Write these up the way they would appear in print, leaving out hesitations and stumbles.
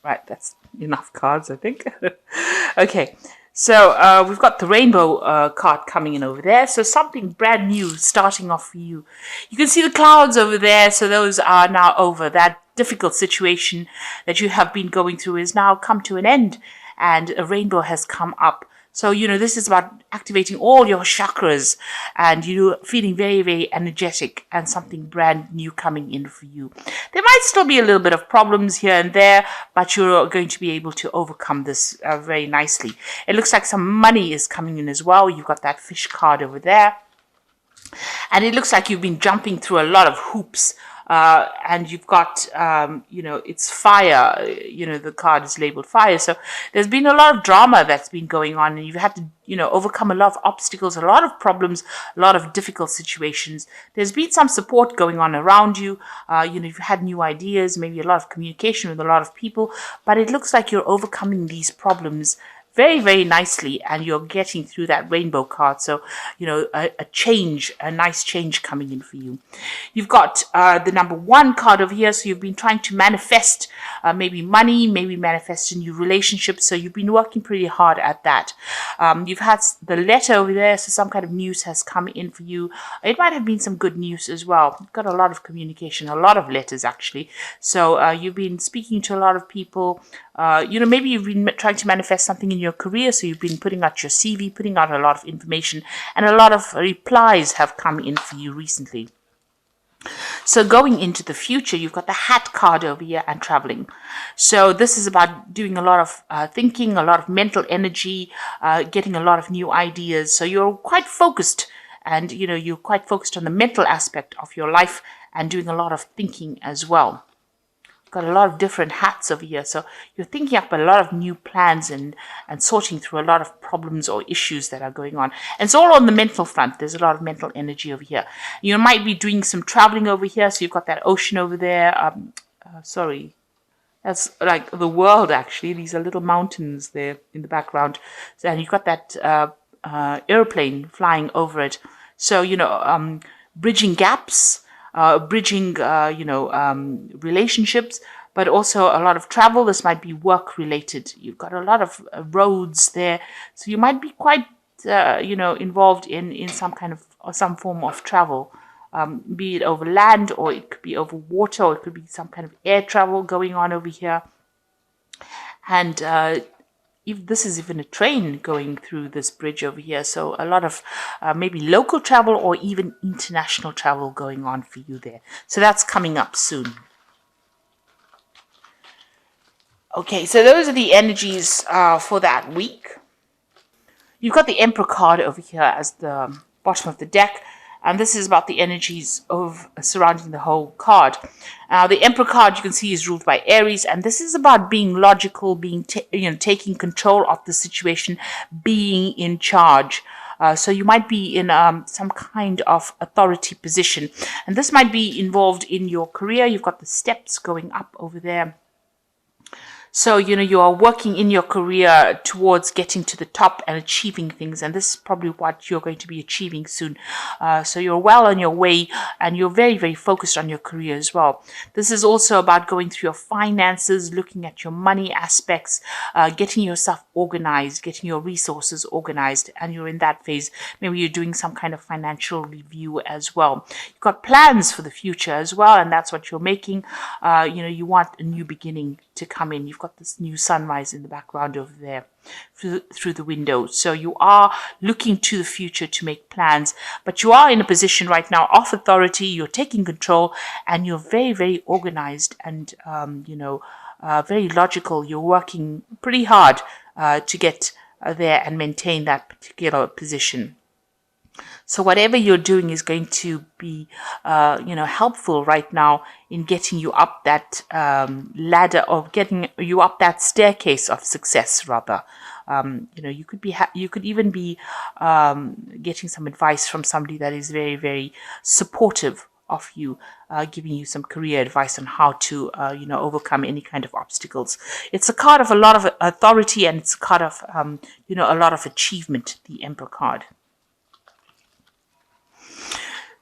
Right, that's enough cards, I think. Okay, so we've got the rainbow card coming in over there. So something brand new starting off for you. You can see the clouds over there. So those are now over. That difficult situation that you have been going through is now come to an end, and a rainbow has come up. So, this is about activating all your chakras and you feeling very, very energetic and something brand new coming in for you. There might still be a little bit of problems here and there, but you're going to be able to overcome this very nicely. It looks like some money is coming in as well. You've got that fish card over there. And it looks like you've been jumping through a lot of hoops. And you've got, it's fire, the card is labeled fire. So there's been a lot of drama that's been going on, and you've had to, overcome a lot of obstacles, a lot of problems, a lot of difficult situations. There's been some support going on around you. You've had new ideas, maybe a lot of communication with a lot of people, but it looks like you're overcoming these problems very, very nicely, and you're getting through that rainbow card. So, a change, a nice change coming in for you. You've got the number 1 card over here. So you've been trying to manifest maybe money, maybe manifest a new relationship. So you've been working pretty hard at that. You've had the letter over there. So some kind of news has come in for you. It might have been some good news as well. You've got a lot of communication, a lot of letters actually. So you've been speaking to a lot of people. Maybe you've been trying to manifest something in your career. So you've been putting out your CV, putting out a lot of information, and a lot of replies have come in for you recently. So going into the future, you've got the hat card over here and traveling. So this is about doing a lot of thinking, a lot of mental energy, getting a lot of new ideas. So you're quite focused, and you're quite focused on the mental aspect of your life and doing a lot of thinking as well. Got a lot of different hats over here. So you're thinking up a lot of new plans and sorting through a lot of problems or issues that are going on. And it's all on the mental front. There's a lot of mental energy over here. You might be doing some traveling over here. So you've got that ocean over there. Sorry. That's like the world, actually. These are little mountains there in the background. And you've got that airplane flying over it. So, bridging gaps. Bridging, relationships, but also a lot of travel. This might be work related. You've got a lot of roads there. So you might be quite, involved in some kind of, or some form of travel, be it over land, or it could be over water, or it could be some kind of air travel going on over here. And, if this is even a train going through this bridge over here. So a lot of maybe local travel or even international travel going on for you there. So that's coming up soon. Okay, so those are the energies for that week. You've got the Emperor card over here as the bottom of the deck. And this is about the energies of surrounding the whole card. The Emperor card, you can see, is ruled by Aries, and this is about being logical, being taking control of the situation, being in charge. So you might be in some kind of authority position, and this might be involved in your career. You've got the steps going up over there. So, you are working in your career towards getting to the top and achieving things. And this is probably what you're going to be achieving soon. So you're well on your way, and you're very, very focused on your career as well. This is also about going through your finances, looking at your money aspects, getting yourself organized, getting your resources organized. And you're in that phase. Maybe you're doing some kind of financial review as well. You've got plans for the future as well, and that's what you're making. You want a new beginning to come in. You've got this new sunrise in the background over there through the window. So you are looking to the future to make plans, but you are in a position right now of authority. You're taking control, and you're very, very organized and, very logical. You're working pretty hard to get there and maintain that particular position. So whatever you're doing is going to be, helpful right now in getting you up that ladder, or getting you up that staircase of success, rather. You could even be getting some advice from somebody that is very, very supportive of you, giving you some career advice on how to, overcome any kind of obstacles. It's a card of a lot of authority, and it's a card of, a lot of achievement, the Emperor card.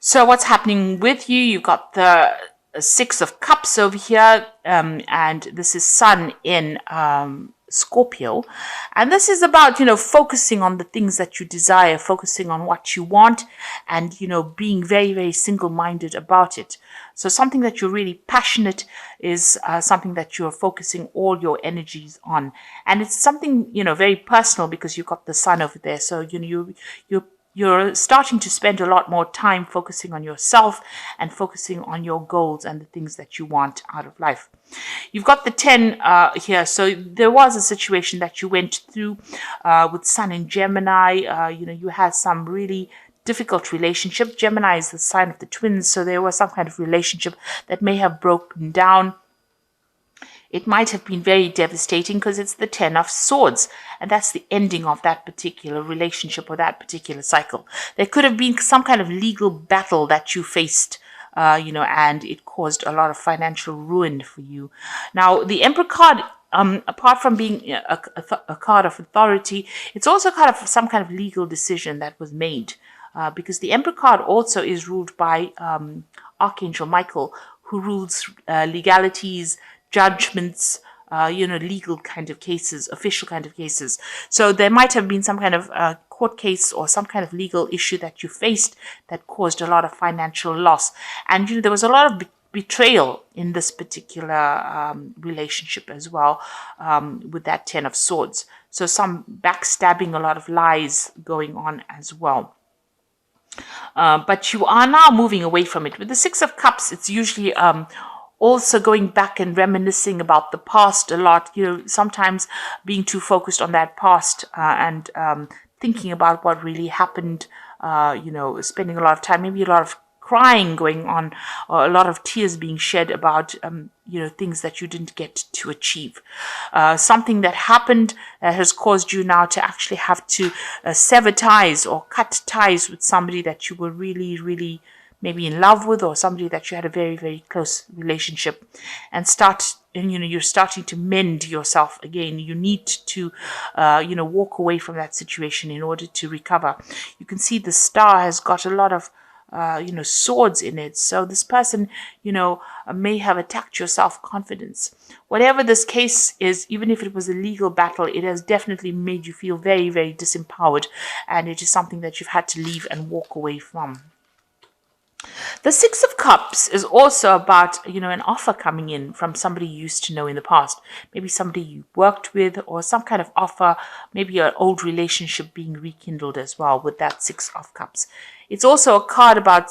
So what's happening with you? You've got the a Six of Cups over here, and this is Sun in Scorpio, and this is about focusing on the things that you desire, focusing on what you want, and being very, very single-minded about it. So something that you're really passionate is something that you're focusing all your energies on, and it's something very personal because you've got the Sun over there. So you're starting to spend a lot more time focusing on yourself and focusing on your goals and the things that you want out of life. You've got the 10 here. So there was a situation that you went through with Sun in Gemini. You had some really difficult relationship. Gemini is the sign of the twins. So there was some kind of relationship that may have broken down. It might have been very devastating because it's the 10 of Swords, and that's the ending of that particular relationship or that particular cycle. There could have been some kind of legal battle that you faced, and it caused a lot of financial ruin for you. Now, the Emperor card, apart from being a card of authority, it's also a card of some kind of legal decision that was made, because the Emperor card also is ruled by Archangel Michael, who rules legalities, judgments, legal kind of cases, official kind of cases. So there might have been some kind of court case or some kind of legal issue that you faced that caused a lot of financial loss. And there was a lot of betrayal in this particular relationship as well, with that 10 of Swords. So some backstabbing, a lot of lies going on as well. But you are now moving away from it. With the Six of Cups, it's usually also going back and reminiscing about the past a lot, sometimes being too focused on that past and thinking about what really happened, spending a lot of time, maybe a lot of crying going on, or a lot of tears being shed about, things that you didn't get to achieve. Something that happened has caused you now to actually have to sever ties or cut ties with somebody that you were really, really maybe in love with, or somebody that you had a very, very close relationship, and you're starting to mend yourself again. You need to, walk away from that situation in order to recover. You can see the star has got a lot of, swords in it. So this person, may have attacked your self-confidence. Whatever this case is, even if it was a legal battle, it has definitely made you feel very, very disempowered, and it is something that you've had to leave and walk away from. The Six of Cups is also about, an offer coming in from somebody you used to know in the past. Maybe somebody you worked with, or some kind of offer, maybe an old relationship being rekindled as well with that Six of Cups. It's also a card about,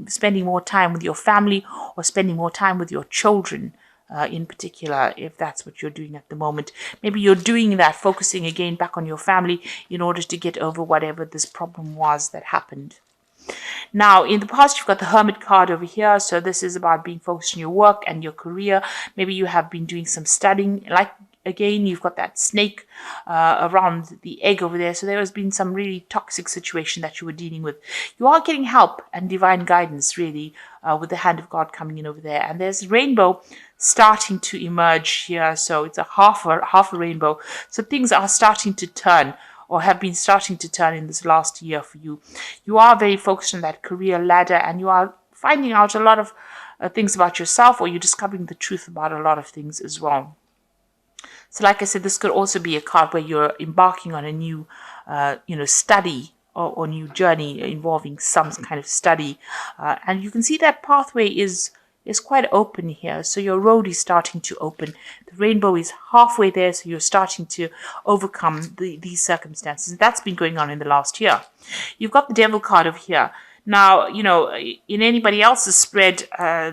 spending more time with your family or spending more time with your children. In particular, if that's what you're doing at the moment. Maybe you're doing that, focusing again back on your family in order to get over whatever this problem was that happened. Now, in the past, you've got the Hermit card over here. So this is about being focused on your work and your career. Maybe you have been doing some studying. Like, again, you've got that snake around the egg over there. So there has been some really toxic situation that you were dealing with. You are getting help and divine guidance, really, with the hand of God coming in over there. And there's rainbow starting to emerge here. So it's a half a rainbow. So things are starting to turn, or have been starting to turn in this last year for you. You are very focused on that career ladder, and you are finding out a lot of things about yourself, or you're discovering the truth about a lot of things as well. So like I said, this could also be a card where you're embarking on a new, study or new journey involving some kind of study. And you can see that pathway is quite open here. So your road is starting to open. The rainbow is halfway there, so you're starting to overcome these circumstances. That's been going on in the last year. You've got the Devil card over here. Now, in anybody else's spread,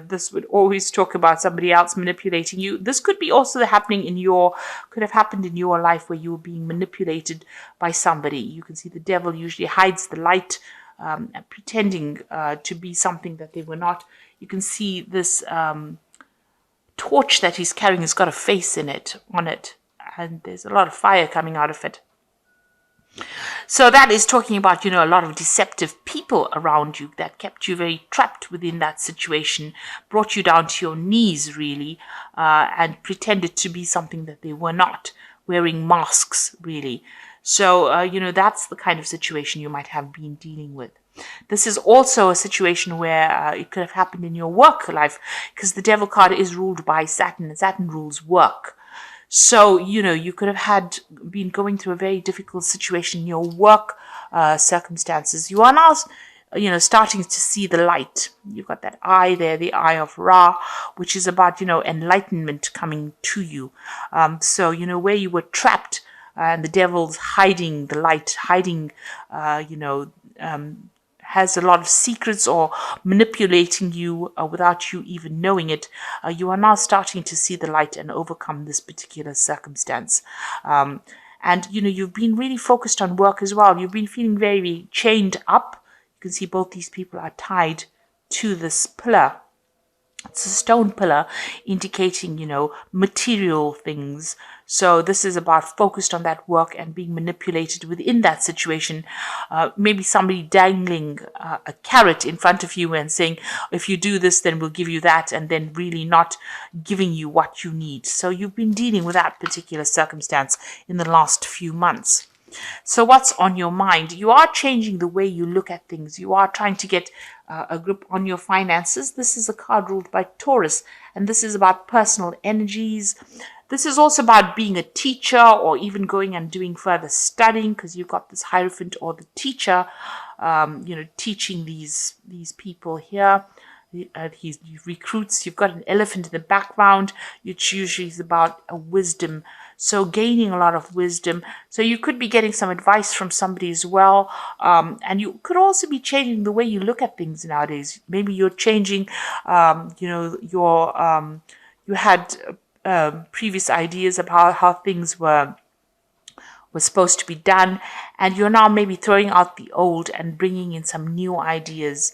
this would always talk about somebody else manipulating you. This could be also could have happened in your life where you were being manipulated by somebody. You can see the devil usually hides the light, pretending to be something that they were not. You can see this torch that he's carrying has got a face on it, and there's a lot of fire coming out of it. So that is talking about, a lot of deceptive people around you that kept you very trapped within that situation, brought you down to your knees, really, and pretended to be something that they were not, wearing masks, really. So, that's the kind of situation you might have been dealing with. This is also a situation where it could have happened in your work life, because the Devil card is ruled by Saturn, and Saturn rules work. So, you could have been going through a very difficult situation in your work circumstances. You are now, starting to see the light. You've got that eye there, the eye of Ra, which is about, enlightenment coming to you. So, where you were trapped, and the devil's hiding the light, hiding, has a lot of secrets or manipulating you without you even knowing it, you are now starting to see the light and overcome this particular circumstance. And, you've been really focused on work as well. You've been feeling very chained up. You can see both these people are tied to this pillar. It's a stone pillar indicating, material things. So this is about focused on that work and being manipulated within that situation. Maybe somebody dangling a carrot in front of you and saying, if you do this, then we'll give you that, and then really not giving you what you need. So you've been dealing with that particular circumstance in the last few months. So what's on your mind? You are changing the way you look at things. You are trying to get a grip on your finances. This is a card ruled by Taurus, and this is about personal energies. This is also about being a teacher, or even going and doing further studying, because you've got this Hierophant or the teacher, teaching these people here. He recruits. You've got an elephant in the background, which usually is about a wisdom. So gaining a lot of wisdom. So you could be getting some advice from somebody as well. And you could also be changing the way you look at things nowadays. Maybe you're changing, you had previous ideas about how things were supposed to be done, and you're now maybe throwing out the old and bringing in some new ideas.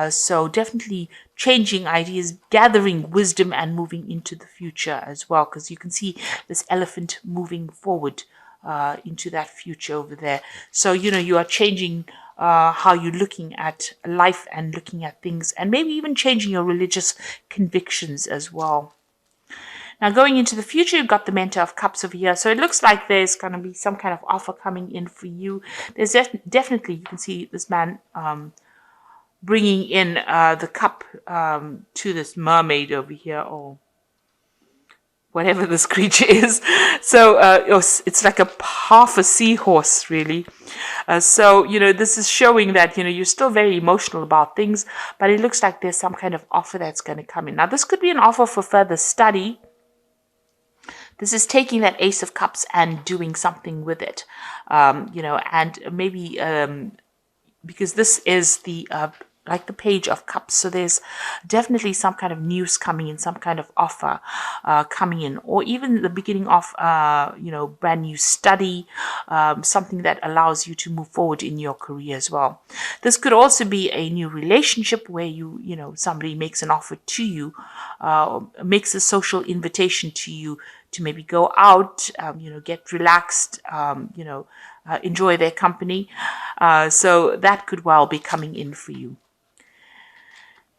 So definitely changing ideas, gathering wisdom, and moving into the future as well, because you can see this elephant moving forward into that future over there. So, you are changing how you're looking at life and looking at things, and maybe even changing your religious convictions as well. Now, going into the future, you've got the Mentor of Cups over here. So it looks like there's going to be some kind of offer coming in for you. There's definitely, you can see this man bringing in the cup to this mermaid over here, or whatever this creature is. So it's like half a seahorse, really. So, this is showing that, you're still very emotional about things, but it looks like there's some kind of offer that's going to come in. Now, this could be an offer for further study. This is taking that Ace of Cups and doing something with it, and maybe because this is the like the Page of Cups. So there's definitely some kind of news coming in, some kind of offer coming in, or even the beginning of, brand new study, something that allows you to move forward in your career as well. This could also be a new relationship where somebody makes an offer to you, makes a social invitation to you to maybe go out, get relaxed, enjoy their company. So that could well be coming in for you.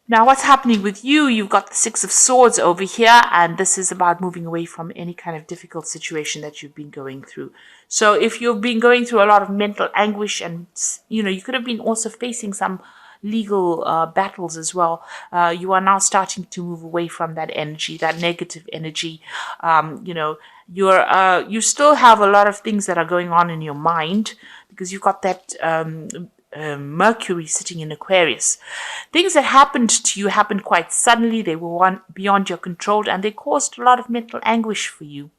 Now, what's happening with you? You've got the Six of Swords over here, and this is about moving away from any kind of difficult situation that you've been going through. So if you've been going through a lot of mental anguish, and, you could have been also facing some legal battles as well, you are now starting to move away from that energy, that negative energy. You still have a lot of things that are going on in your mind, because you've got that Mercury sitting in Aquarius. Things that happened to you happened quite suddenly. They were beyond your control, and they caused a lot of mental anguish for you.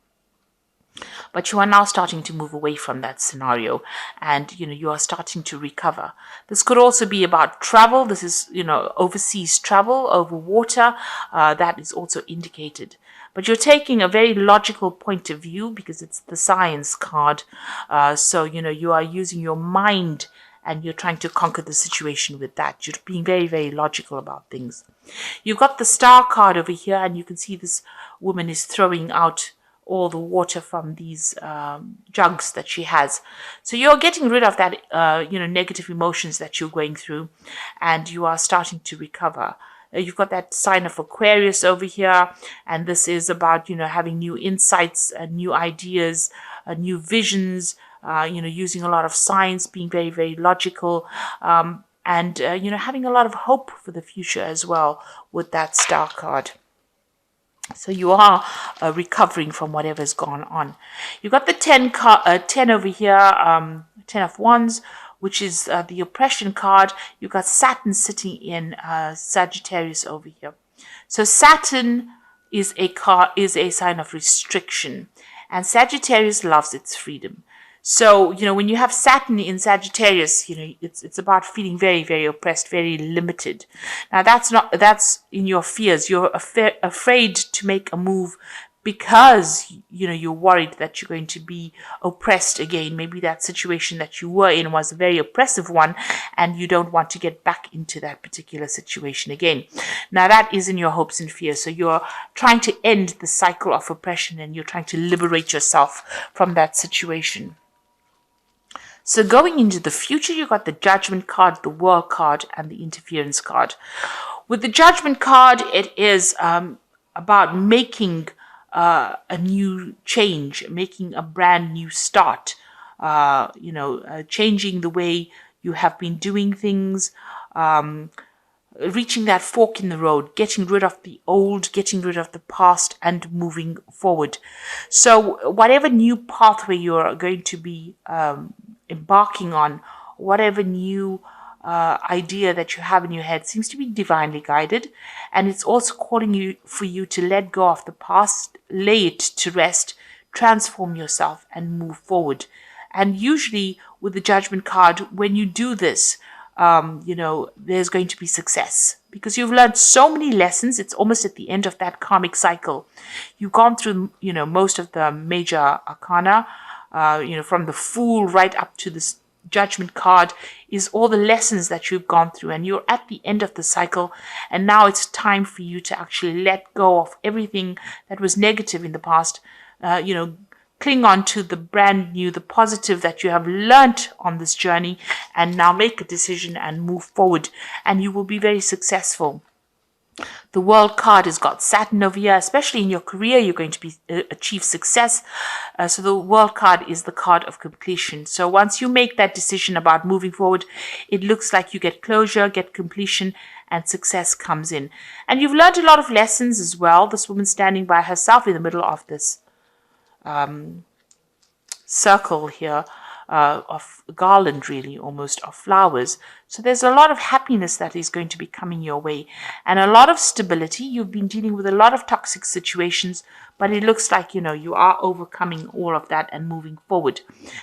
But you are now starting to move away from that scenario, and you are starting to recover. This could also be about travel. This is overseas travel over water. That is also indicated. But you're taking a very logical point of view, because it's the Science card. So you are using your mind, and you're trying to conquer the situation with that. You're being very, very logical about things. You've got the Star card over here, and you can see this woman is throwing out all the water from these jugs that she has. So you're getting rid of that, negative emotions that you're going through, and you are starting to recover. You've got that sign of Aquarius over here, and this is about, having new insights, new ideas, new visions, using a lot of science, being very, very logical. and having a lot of hope for the future as well with that Star card. So you are recovering from whatever's gone on. You've got the 10 over here, 10 of Wands, which is the oppression card. You've got Saturn sitting in Sagittarius over here. So Saturn is a sign of restriction, and Sagittarius loves its freedom. So, when you have Saturn in Sagittarius, it's about feeling very, very oppressed, very limited. Now, that's in your fears. You're afraid to make a move because, you're worried that you're going to be oppressed again. Maybe that situation that you were in was a very oppressive one, and you don't want to get back into that particular situation again. Now, that is in your hopes and fears. So you're trying to end the cycle of oppression, and you're trying to liberate yourself from that situation. So going into the future, you got the Judgment card, the World card, and the Interference card. With the Judgment card, it is about making a new change, making a brand new start, changing the way you have been doing things, reaching that fork in the road, getting rid of the old, getting rid of the past, and moving forward. So whatever new pathway you're going to be embarking on, whatever new idea that you have in your head seems to be divinely guided, and it's also calling for you to let go of the past, lay it to rest, transform yourself, and move forward. And usually with the Judgment card, when you do this, there's going to be success because you've learned so many lessons. It's almost at the end of that karmic cycle. You've gone through, most of the major arcana, from the Fool right up to this Judgment card is all the lessons that you've gone through, and you're at the end of the cycle, and now it's time for you to actually let go of everything that was negative in the past, cling on to the brand new, the positive that you have learnt on this journey, and now make a decision and move forward, and you will be very successful. The World card has got Saturn over here, especially in your career, you're going to achieve success. So the World card is the card of completion. So once you make that decision about moving forward, it looks like you get closure, get completion, and success comes in. And you've learned a lot of lessons as well. This woman standing by herself in the middle of this circle here of garland, really, almost, of flowers. So there's a lot of happiness that is going to be coming your way, and a lot of stability. You've been dealing with a lot of toxic situations, but it looks like, you are overcoming all of that and moving forward.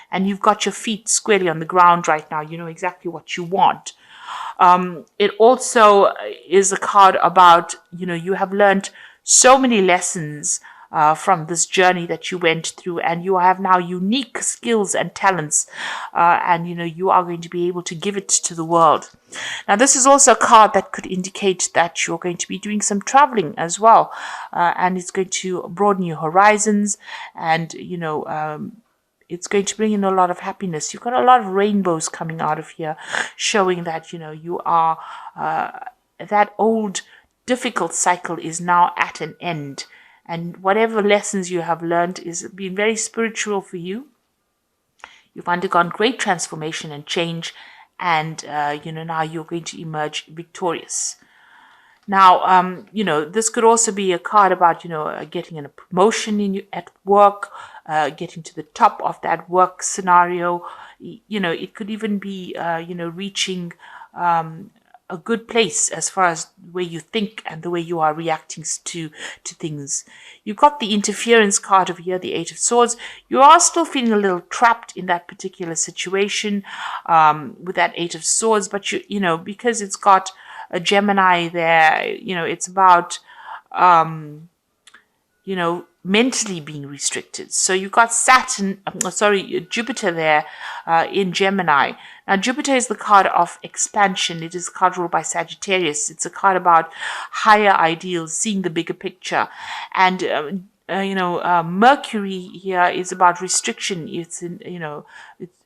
And you've got your feet squarely on the ground right now. You know exactly what you want. It also is a card about, you have learned so many lessons from this journey that you went through, and you have now unique skills and talents, and you are going to be able to give it to the world. Now, this is also a card that could indicate that you're going to be doing some traveling as well, and it's going to broaden your horizons, and it's going to bring in a lot of happiness. You've got a lot of rainbows coming out of here, showing that you are that old difficult cycle is now at an end. And whatever lessons you have learned is been very spiritual for you. You've undergone great transformation and change, and now you're going to emerge victorious. Now, this could also be a card about getting a promotion at work, getting to the top of that work scenario. It could even be reaching a good place as far as the way you think and the way you are reacting to things. You've got the Interference card over here, the Eight of Swords. You are still feeling a little trapped in that particular situation with that Eight of Swords, but because it's got a Gemini there, it's about mentally being restricted. So you've got Jupiter there in Gemini. Now, Jupiter is the card of expansion. It is a card ruled by Sagittarius. It's a card about higher ideals, seeing the bigger picture. And, Mercury here is about restriction. It's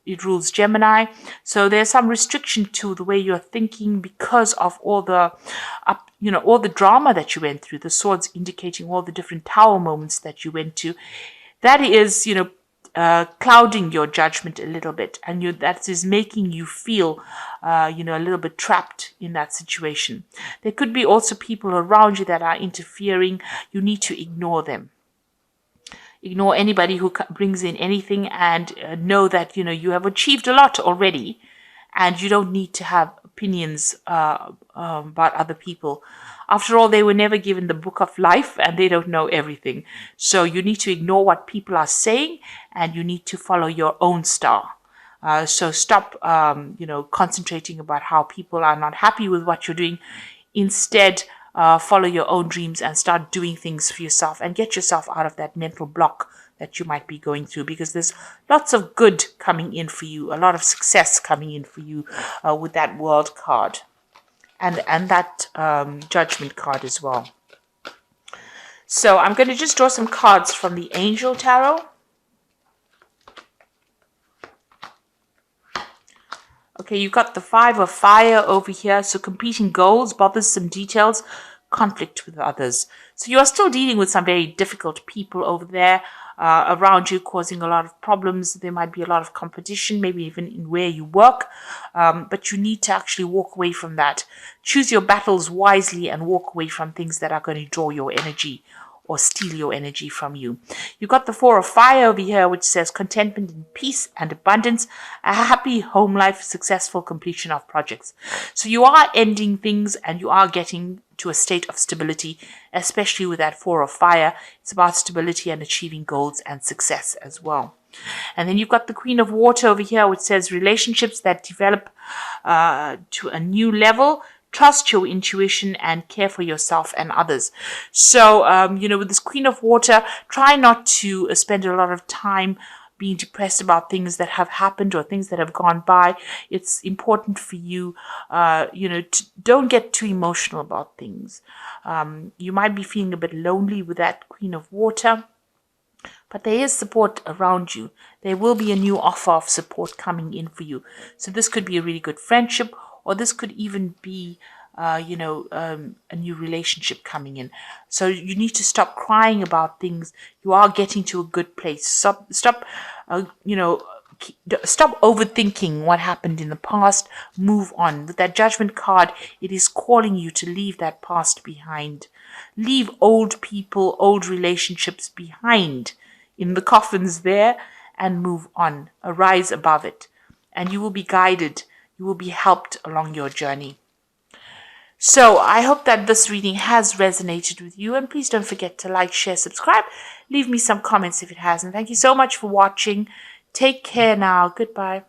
it rules Gemini. So there's some restriction to the way you're thinking because of all the all the drama that you went through, the swords indicating all the different tower moments that you went to. That is, clouding your judgment a little bit, and that is making you feel, a little bit trapped in that situation. There could be also people around you that are interfering. You need to ignore them. Ignore anybody who brings in anything, and know that, you have achieved a lot already, and you don't need to have opinions about other people. After all, they were never given the book of life, and they don't know everything. So you need to ignore what people are saying, and you need to follow your own star. So stop, concentrating about how people are not happy with what you're doing. Instead, follow your own dreams and start doing things for yourself, and get yourself out of that mental block that you might be going through, because there's lots of good coming in for you, a lot of success coming in for you with that World card and that Judgment card as well. So I'm going to just draw some cards from the Angel Tarot. Okay, you've got the Five of Fire over here. So competing goals, bothersome details, conflict with others. So you are still dealing with some very difficult people over there around you, causing a lot of problems. There might be a lot of competition, maybe even in where you work. But you need to actually walk away from that. Choose your battles wisely and walk away from things that are going to draw your energy or steal your energy from you. You've got the Four of Fire over here, which says contentment and peace and abundance, a happy home life, successful completion of projects. So you are ending things, and you are getting to a state of stability, especially with that Four of Fire. It's about stability and achieving goals and success as well. And then you've got the Queen of Water over here, which says relationships that develop to a new level. Trust your intuition and care for yourself and others. So, with this Queen of Water, try not to spend a lot of time being depressed about things that have happened or things that have gone by. It's important for you, don't get too emotional about things. You might be feeling a bit lonely with that Queen of Water, but there is support around you. There will be a new offer of support coming in for you. So this could be a really good friendship, or this could even be, a new relationship coming in. So you need to stop crying about things. You are getting to a good place. Stop overthinking what happened in the past. Move on. With that Judgment card, it is calling you to leave that past behind. Leave old people, old relationships behind in the coffins there, and move on. Arise above it, and you will be guided. You will be helped along your journey. So I hope that this reading has resonated with you, and please don't forget to like, share, subscribe. Leave me some comments if it hasn't. Thank you so much for watching. Take care now. Goodbye.